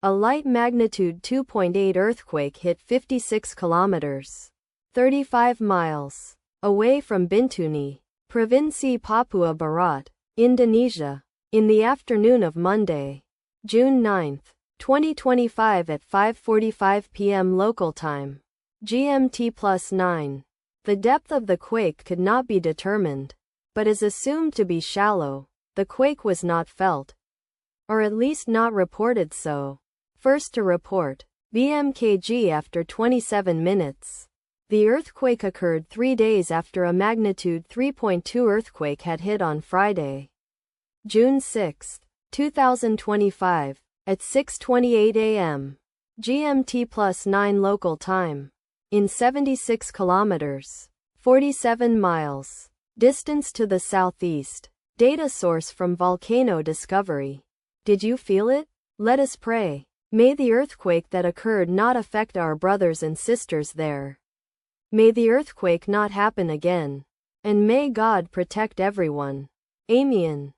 A light magnitude 2.8 earthquake hit 56 kilometers, 35 miles, away from Bintuni, Provinsi Papua Barat, Indonesia, in the afternoon of Monday, June 9, 2025 at 5:45 p.m. local time, GMT+9. The depth of the quake could not be determined, but is assumed to be shallow. The quake was not felt, or at least not reported so. First to report, BMKG after 27 minutes. The earthquake occurred 3 days after a magnitude 3.2 earthquake had hit on Friday, June 6, 2025, at 6:28 a.m. GMT+9 local time, in 76 kilometers, 47 miles, distance to the southeast. Data source from Volcano Discovery. Did you feel it? Let us pray. May the earthquake that occurred not affect our brothers and sisters there. May the earthquake not happen again. And may God protect everyone. Amen.